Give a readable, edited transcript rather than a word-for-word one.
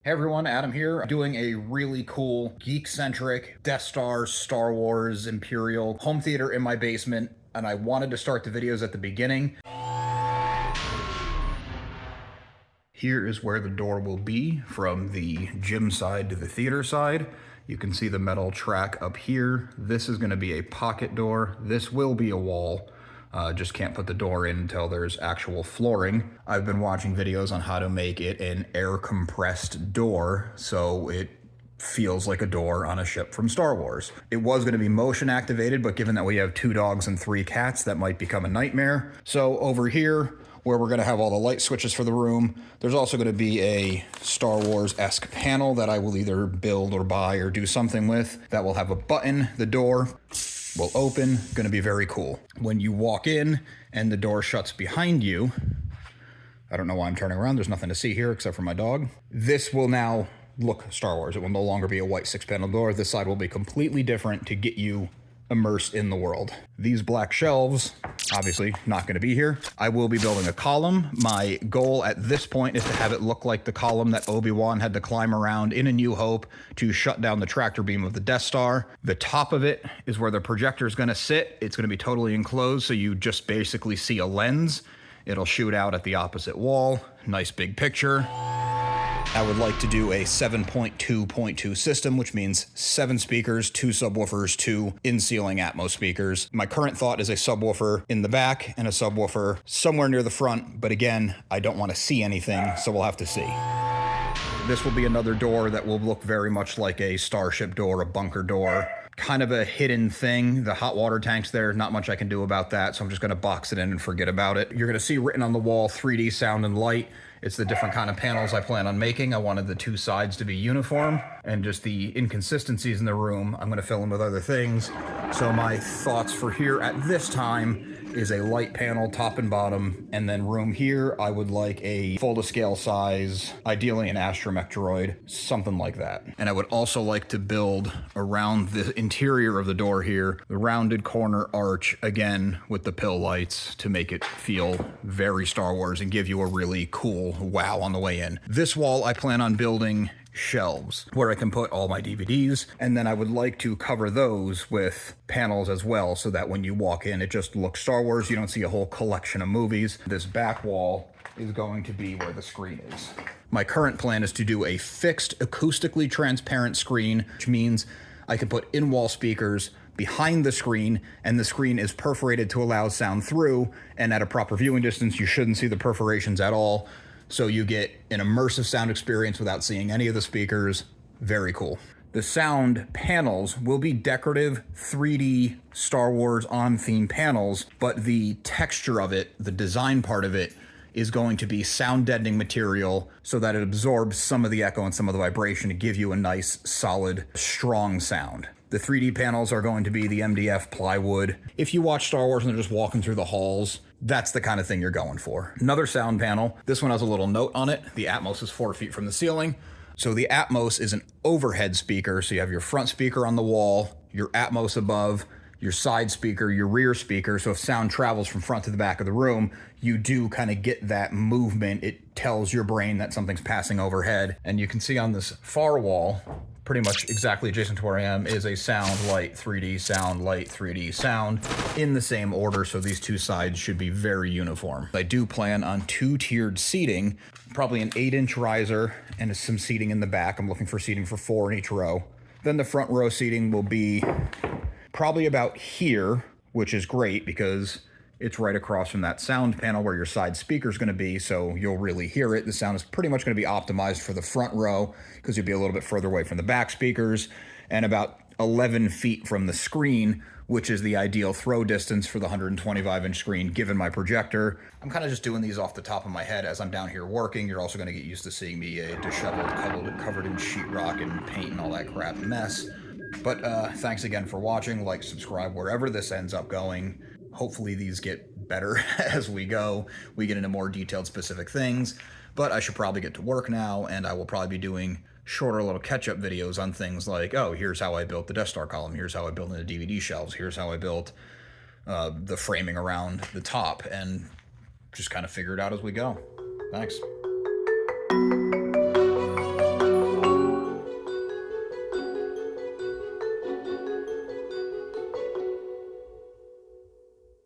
Hey everyone, Adam here, doing a really cool, geek-centric Death Star, Star Wars, Imperial home theater in my basement, and I wanted to start the videos at the beginning. Here is where the door will be from the gym side to the theater side. You can see the metal track up here. This is going to be a pocket door. This will be a wall. Just can't put the door in until there's actual flooring. I've been watching videos on how to make it an air compressed door so it feels like a door on a ship from Star Wars. It was going to be motion activated, but given that we have 2 dogs and 3 cats, that might become a nightmare. So over here, where we're going to have all the light switches for the room, there's also going to be a Star Wars-esque panel that I will either build or buy or do something with that will have a button. The door will open, going to be very cool. When you walk in and the door shuts behind you, I don't know why I'm turning around, there's nothing to see here except for my dog. This will now look Star Wars. It will no longer be a white 6-panel door. This side will be completely different to get you immersed in the world. These black shelves, obviously not going to be here. I will be building a column. My goal at this point is to have it look like the column that Obi-Wan had to climb around in A New Hope to shut down the tractor beam of the Death Star. The top of it is where the projector is going to sit. It's going to be totally enclosed, so you just basically see a lens. It'll shoot out at the opposite wall. Nice big picture. I would like to do a 7.2.2 system, which means 7 speakers, 2 subwoofers, 2 in-ceiling Atmos speakers. My current thought is a subwoofer in the back and a subwoofer somewhere near the front, but again, I don't want to see anything, so we'll have to see. This will be another door that will look very much like a starship door, a bunker door. Kind of a hidden thing. The hot water tank's there, not much I can do about that, so I'm just going to box it in and forget about it. You're going to see written on the wall 3D sound and light. It's the different kind of panels I plan on making. I wanted the 2 sides to be uniform, and just the inconsistencies in the room, I'm going to fill in with other things. So my thoughts for here at this time is a light panel top and bottom, and then room here I would like a full to scale size, ideally an astromech droid, something like that. And I would also like to build around the interior of the door here, the rounded corner arch, again with the pill lights to make it feel very Star Wars and give you a really cool wow on the way in. This wall I plan on building shelves where I can put all my DVDs, and then I would like to cover those with panels as well so that when you walk in it just looks Star Wars. You don't see a whole collection of movies. This back wall is going to be where the screen is. My current plan is to do a fixed acoustically transparent screen, which means I can put in-wall speakers behind the screen, and the screen is perforated to allow sound through, and at a proper viewing distance you shouldn't see the perforations at all. So you get an immersive sound experience without seeing any of the speakers. Very cool. The sound panels will be decorative 3D Star Wars on-theme panels, but the texture of it, the design part of it, is going to be sound deadening material so that it absorbs some of the echo and some of the vibration to give you a nice, solid, strong sound. The 3D panels are going to be the MDF plywood. If you watch Star Wars and they're just walking through the halls, that's the kind of thing you're going for. Another sound panel. This one has a little note on it. The Atmos is 4 feet from the ceiling. So the Atmos is an overhead speaker. So you have your front speaker on the wall, your Atmos above, your side speaker, your rear speaker. So if sound travels from front to the back of the room, you do kind of get that movement. It tells your brain that something's passing overhead. And you can see on this far wall, pretty much exactly adjacent to where I am, is a sound, light, 3D, sound, light, 3D, sound in the same order. So these 2 sides should be very uniform. I do plan on 2-tiered seating, probably an 8-inch riser and some seating in the back. I'm looking for seating for 4 in each row. Then the front row seating will be probably about here, which is great because it's right across from that sound panel where your side speaker is going to be, so you'll really hear it. The sound is pretty much going to be optimized for the front row because you'll be a little bit further away from the back speakers, and about 11 feet from the screen, which is the ideal throw distance for the 125-inch screen given my projector. I'm kind of just doing these off the top of my head as I'm down here working. You're also going to get used to seeing me a disheveled, covered in sheetrock and paint and all that crap mess. But thanks again for watching. Like, subscribe wherever this ends up going. Hopefully these get better as we go. We get into more detailed specific things, but I should probably get to work now, and I will probably be doing shorter little catch-up videos on things like, oh, here's how I built the Death Star column, here's how I built the DVD shelves, here's how I built the framing around the top, and just kind of figure it out as we go. Thanks.